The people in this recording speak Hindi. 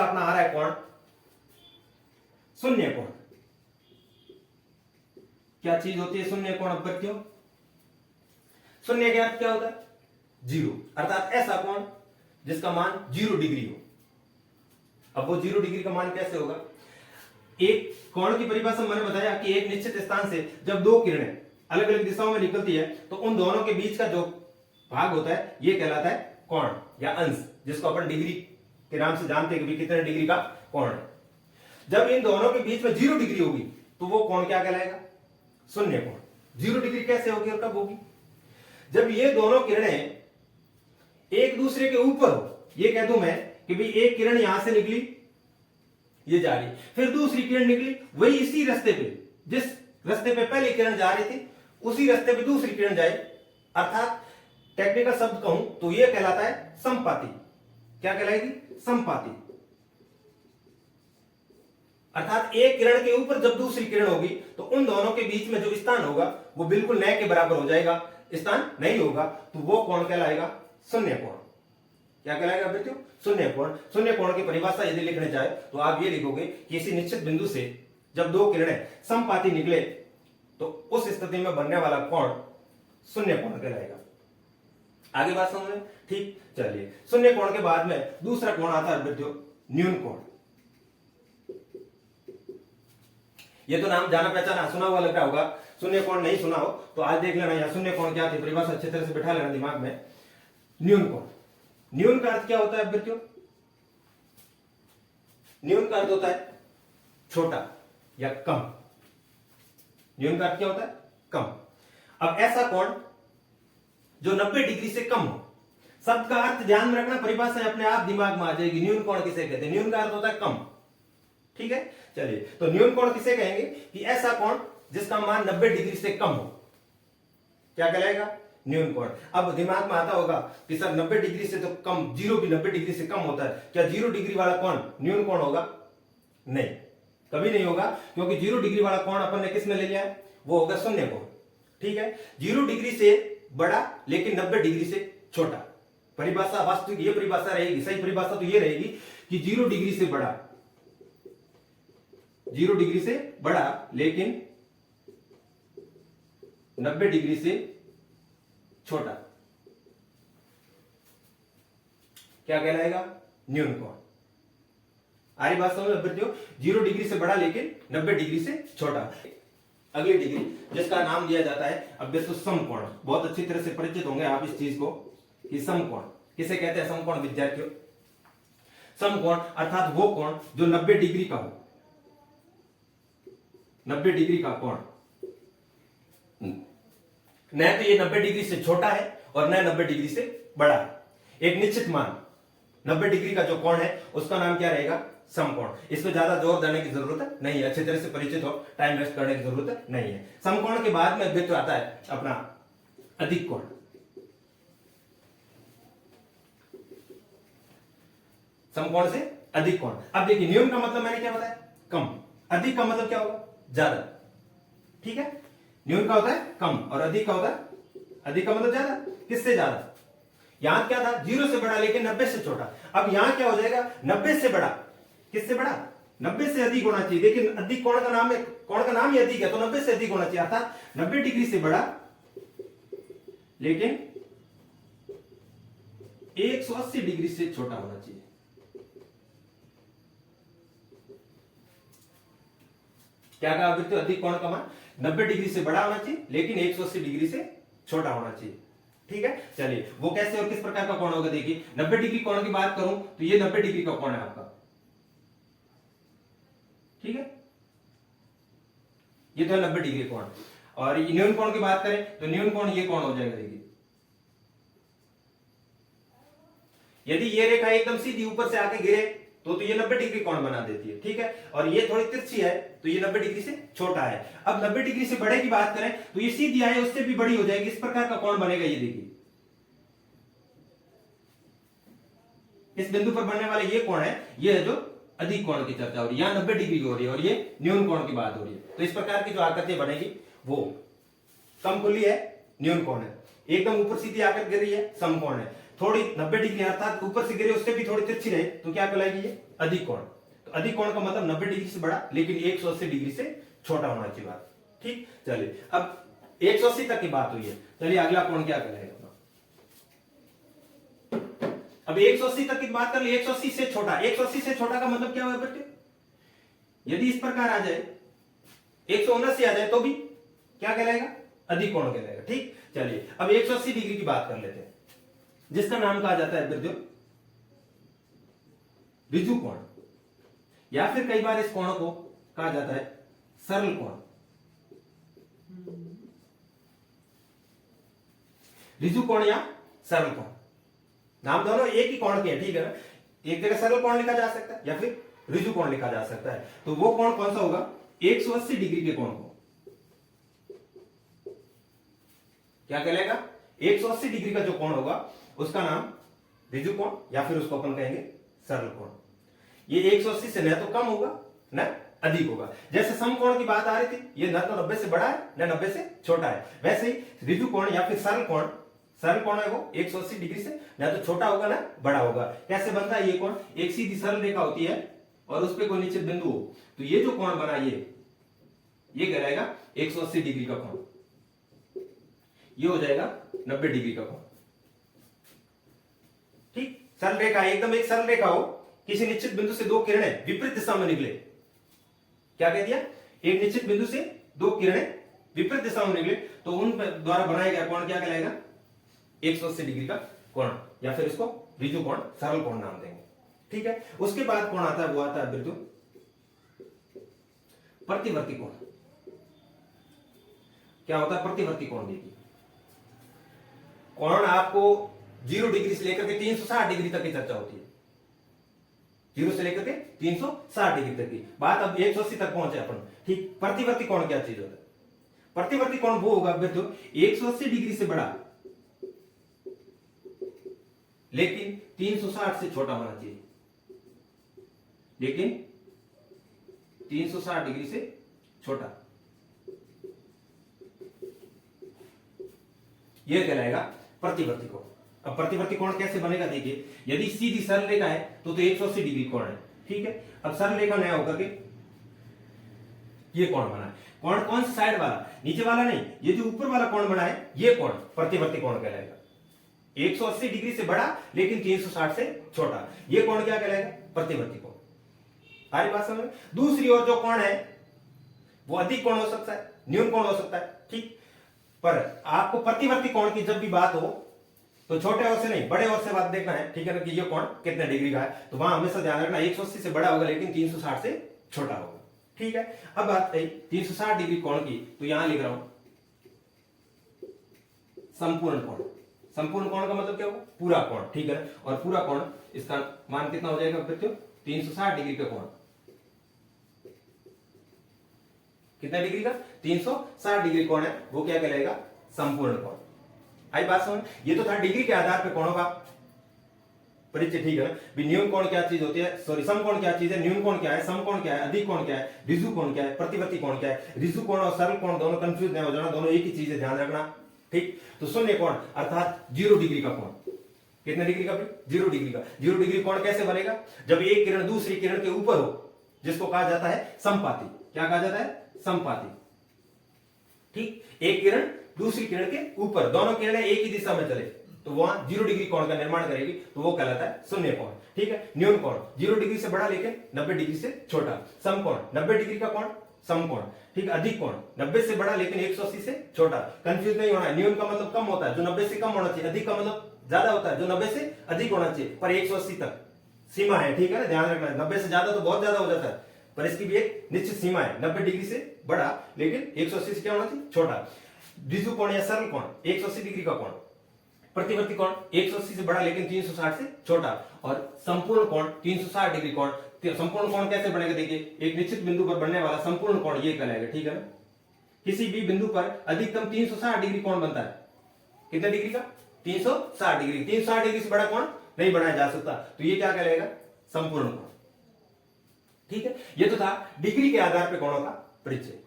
अपना आ रहा है कोण शून्य कोण। क्या चीज होती है शून्य कोण अभ्यर्थियों? शून्य के अर्थ क्या होता है? जीरो, अर्थात ऐसा कोण जिसका मान 0 डिग्री हो। अब वो 0 डिग्री का मान कैसे होगा? एक कोण की परिभाषा मैंने बताया कि एक निश्चित स्थान से जब दो किरणें अलग अलग दिशाओं में निकलती है तो उन दोनों के बीच का जो भाग होता है ये कहलाता है कोण या अंश, जिसको अपन डिग्री के नाम से जानते हैं कि कितने डिग्री का कोण है। जब इन दोनों के बीच में 0 डिग्री होगी तो वो कोण क्या कहलाएगा? शून्य कोण। 0 डिग्री कैसे होगी और कब होगी? जब ये दोनों किरणें एक दूसरे के ऊपर हो। ये कह दूं मैं कि भाई एक किरण यहां से निकली, ये जा रही, फिर दूसरी किरण निकली, वही इसी रास्ते पे, जिस रास्ते पे पहली किरण जा रही थी उसी रास्ते पे दूसरी किरण जाए, अर्थात टेक्निकल शब्द कहूं तो ये कहलाता है समपाती। क्या कहलाएगी? समपाती। अर्थात एक किरण के ऊपर जब दूसरी किरण होगी तो उन दोनों के बीच में जो स्थान होगा वो बिल्कुल नए के बराबर हो जाएगा। स्थान नहीं होगा तो वो कोण कहलाएगा शून्य कोण। क्या कहलाएगा बेटियों? शून्य कोण। शून्य कोण की परिभाषा यदि लिखने चाहे तो आप ये लिखोगे कि किसी निश्चित बिंदु से जब दो किरणें समपाती निकले तो उस स्थिति में बनने वाला कोण शून्य कोण कहलाएगा। आगे बात समझ में? ठीक, चलिए। शून्य कोण के बाद में दूसरा कोण आता है बेटियों न्यून कोण। ये तो नाम जाना पहचाना सुना हुआ लग रहा होगा, शून्य कोण नहीं सुना हो तो आज देख लेना या शून्य कोण क्या थी, परिभाषा अच्छी तरह से बिठा लेना दिमाग में। न्यून कोण। न्यून का अर्थ क्या होता है बेटियों? न्यून का अर्थ होता है छोटा या कम। न्यून का अर्थ क्या होता है? कम। अब ऐसा कोण जो 90 डिग्री से कम हो। शब्द का अर्थ ध्यान में रखना, परिभाषा अपने आप दिमाग में आ जाएगी। न्यून कोण किसे कहते हैं? न्यून का अर्थ होता है कम। ठीक है, चलिए। तो न्यून कोण किसे कहेंगे? कि ऐसा कोण जिसका मान 90 डिग्री से कम हो। क्या कहलाएगा? न्यून कोण। अब दिमाग में आता होगा कि सर 90 डिग्री से तो कम, 0 भी 90 डिग्री से कम होता है, क्या 0 डिग्री वाला कोण न्यून कोण होगा? नहीं, कभी नहीं होगा, क्योंकि 0 डिग्री वाला कोण अपन ने किस में ले लिया है? वो होगा शून्य कोण। ठीक है, 0 डिग्री से बड़ा लेकिन 90 डिग्री से छोटा। परिभाषा वास्तविक ये परिभाषा रहेगी, सही परिभाषा तो ये रहेगी कि 0 डिग्री से बड़ा, 0 डिग्री से बड़ा लेकिन 90 डिग्री से छोटा। क्या कहलाएगा? न्यून कोण। आ रही बात समझ में बच्चों? 0 डिग्री से बड़ा लेकिन 90 डिग्री से छोटा। अगली डिग्री जिसका नाम दिया जाता है अभ्यस्त समकोण। बहुत अच्छी तरह से परिचित होंगे आप इस चीज को कि समकोण किसे कहते हैं। समकोण विद्यार्थियों, समकोण अर्थात वो कोण जो 90 डिग्री का हो। 90 डिग्री का कोण, न तो ये 90 डिग्री से छोटा है और न 90 डिग्री से बड़ा है। एक निश्चित मान 90 डिग्री का जो कोण है उसका नाम क्या रहेगा? समकोण। इस पर ज्यादा जोर देने की जरूरत नहीं है, अच्छी तरह से परिचित हो, टाइम वेस्ट करने की जरूरत नहीं है। समकोण के बाद में अभ्यस्त आता है अपना अधिक कोण। समकोण से अधिक कोण। अब देखिए, न्यून का मतलब मैंने क्या बताया? कम। अधिक का मतलब क्या होगा? ज्यादा। ठीक है, न्यून का होता है कम और अधिक का होता है, अधिक का मतलब ज्यादा। किससे ज्यादा? यहां क्या था? 0 से बड़ा लेकिन 90 से छोटा। अब यहां क्या हो जाएगा? 90 से बड़ा। किससे बड़ा? 90 से अधिक होना चाहिए, लेकिन अधिक कोण का नाम है, कोण का नाम ही अधिक है तो 90 से अधिक होना चाहिए, अर्थात 90 डिग्री से बड़ा लेकिन 180 डिग्री से छोटा होना चाहिए। क्या कहा अभ्यर्थियों? अधिक कोण का मान 90 डिग्री से बड़ा होना चाहिए लेकिन 180 डिग्री से छोटा होना चाहिए। ठीक है, चलिए। वो कैसे और किस प्रकार का कोण होगा? देखिए, 90 डिग्री कोण की बात करूं तो ये 90 डिग्री का कोण है आपका। ठीक है, ये तो है 90 डिग्री कोण। और न्यून कोण की बात करें तो न्यून कोण ये कोण हो जाएगा। देखिए, यदि ये रेखा एकदम सीधी ऊपर से आके गिरे तो ये 90 डिग्री कोण बना देती है। ठीक है, और ये थोड़ी तिरछी है तो ये 90 डिग्री से छोटा है। अब 90 डिग्री से बड़े की बात करें तो ये सीधी आए उससे भी बड़ी हो जाएगी। इस प्रकार का कोण बनेगा। ये देखिए, इस बिंदु पर बनने वाला ये कोण है, ये है जो अधिक कोण की चर्चा हो रही है। यहां 90 डिग्री हो रही है और ये न्यून कोण की बात हो रही है। तो इस प्रकार की जो आकृति बनेगी वो कम खुली है, न्यून कोण है। एकदम ऊपर सीधी आकृति गिर रही है, समकोण है। थोड़ी 90 डिग्री अर्थात ऊपर से गिरे उससे भी थोड़ी तिरछी रहे तो क्या कहलाएगी? ये अधिक कोण। तो अधिक कोण का मतलब 90 डिग्री से बड़ा लेकिन 180 डिग्री से छोटा होना चाहिए बात। ठीक, चलिए अब 180 तक की बात हुई है, चलिए अगला कोण क्या करेगा। अब 180 तक की बात कर ली, 180 से छोटा। 180 से छोटा का मतलब क्या हुआ बच्चे, यदि इस प्रकार आ जाए 179 आ जाए तो भी क्या कहलाएगा, अधिक कोण कहलाएगा। ठीक, चलिए अब 180 डिग्री की बात कर लेते हैं, जिसका नाम कहा जाता है विद्युत ऋजु कोण, या फिर कई बार इस कोण को कहा जाता है सरल कोण। ऋजु कोण या सरल कोण, नाम दोनों एक ही कोण के हैं, ठीक है ना। एक जगह सरल कोण लिखा जा सकता है या फिर ऋजु कोण लिखा जा सकता है। तो वो कोण कौन सा होगा, 180 डिग्री के कोण को क्या कहलाएगा, 180 डिग्री का जो कोण होगा उसका नाम ऋजु कोण या फिर उसको अपन कहेंगे सरल कोण। ये 180 से न तो कम होगा न अधिक होगा। जैसे समकोण की बात आ रही थी, ये न तो 90 से बड़ा है न 90 से छोटा है, वैसे ही ऋजु कोण या फिर सरल कोण, सरल कोण है वो 180 डिग्री से न तो छोटा होगा ना बड़ा होगा। कैसे बनता है ये कोण, एक सीधी सरल रेखा होती है और उस पर कोई निश्चित बिंदु हो, तो ये जो कोण बना ये कहलाएगा 180 डिग्री का कोण, ये हो जाएगा 90 डिग्री का कोण। ठीक, सरल रेखा एकदम एक सरल रेखा हो, किसी निश्चित बिंदु से दो किरणें विपरीत दिशा में निकले, क्या कह दिया, एक निश्चित बिंदु से दो किरणें विपरीत दिशा में निकले तो उन द्वारा बनाया गया कोण क्या कहलाएगा, 180 डिग्री का कोण, या फिर इसको ऋजु कोण, सरल कोण नाम देंगे। ठीक है, उसके बाद कोण आता है, वो आता है विद्युत प्रतिवर्ती कोण। क्या होता है प्रतिवर्ती कोण, देखिए कोण आपको 0 डिग्री से लेकर के 360 डिग्री तक की चर्चा होती है, 0 से लेकर के 360 डिग्री तक की बात। अब 180 तक पहुंचे अपन। ठीक, प्रतिवर्ती कोण क्या चीज होता है, प्रतिवर्ती कोण वो होगा विद्युत 180 डिग्री से बड़ा लेकिन 360 से छोटा होना चाहिए, लेकिन 360 डिग्री से छोटा, यह कहलाएगा प्रतिवर्ती कोण। अब प्रतिवर्ती कोण कैसे बनेगा, देखिए यदि सीधी सरल रेखा है तो 180 डिग्री कोण है। ठीक है, अब सरल रेखा नया होकर के ये कोण बना है। कोण कौन सी साइड वाला, नीचे वाला नहीं, ये जो ऊपर वाला कोण बना है ये कोण प्रतिवर्ती कोण कहलाएगा। 180 डिग्री से बड़ा लेकिन 360 से छोटा, ये कोण क्या कहलाएगा, प्रतिवर्ती कोण। हमारी बात समझ। दूसरी ओर जो कोण है वो अधिक कोण हो सकता है, न्यून कोण हो सकता है। ठीक, पर आपको प्रतिवर्ती कोण की जब भी बात हो तो छोटे ओर से नहीं बड़े ओर से बात देखना है। ठीक है ना, कि ये कोण कितने डिग्री का है, तो वहां हमेशा ध्यान रखना 180 से बड़ा होगा लेकिन 360 से छोटा होगा। ठीक है, अब बात आई 360 डिग्री कोण की, तो यहां लिख रहा हूं संपूर्ण कोण। संपूर्ण कोण का मतलब क्या होगा, पूरा कोण। ठीक है, और पूरा कोण इसका मान कितना हो जाएगा बच्चों, 360 डिग्री का कोण। कितना डिग्री का, 360 डिग्री कोण है, वो क्या कहलाएगा, संपूर्ण कोण। आई बात समझ। ये तो था डिग्री के आधार पे कोणों का परिचय। ठीक है, न्यून कोण क्या चीज होती है, सॉरी समकोण क्या चीज है, न्यून कोण क्या है, समकोण क्या है, अधिक कोण क्या है, ऋजु कोण क्या है, प्रतिवर्ती कोण क्या है। ऋजु कोण और सरल कोण दोनों कंफ्यूज नहीं हो जाना, दोनों एक ही चीज है, ध्यान रखना। ठीक, तो शून्य कोण अर्थात 0 डिग्री का कोण। कितने डिग्री का, 0 डिग्री का। 0 डिग्री कोण कैसे बनेगा, जब एक किरण दूसरी किरण के ऊपर हो, जिसको कहा जाता है समपाती। क्या कहा जाता है, समपाती। ठीक, एक किरण दूसरी किरण के ऊपर, दोनों किरणें एक ही दिशा में चले तो वहां 0 डिग्री कोण का निर्माण करेगी, तो वो कहलाता है शून्य कोण। ठीक है, न्यून कोण 0 डिग्री से बड़ा लेकिन 90 डिग्री से छोटा। समकोण 90 डिग्री का कोण समकोण। ठीक, अधिक कोण 90 से बड़ा लेकिन 180 से छोटा। कंफ्यूज नहीं होना है, न्यून का मतलब कम होता है, जो 90 से कम होना चाहिए, अधिक का मतलब ज्यादा होता है, जो 90 से अधिक होना चाहिए, पर 180 तक सीमा है। ठीक है ना, ध्यान रखना है, 90 से ज्यादा तो बहुत ज्यादा हो जाता है, पर इसकी भी एक निश्चित सीमा है। 90 डिग्री से बड़ा लेकिन 180 से क्या होना चाहिए, छोटा। ऋजु कोण या सरल कोण 180 डिग्री का कोण। प्रतिवर्ती कोण 180 से बड़ा लेकिन 360 से छोटा। और संपूर्ण कोण 360 डिग्री कोण। संपूर्ण कोण कैसे बनेगा, देखिए एक निश्चित बिंदु पर बनने वाला संपूर्ण कोण ये कहलाएगा। ठीक है ना, किसी भी बिंदु पर अधिकतम 360 डिग्री कोण बनता है। कितने डिग्री का, 360 डिग्री। 360 डिग्री से बड़ा कोण नहीं बनाया जा सकता, तो ये क्या कहलाएगा, संपूर्ण कोण। ठीक है, ये तो था डिग्री के आधार पर कोणों का परिचय।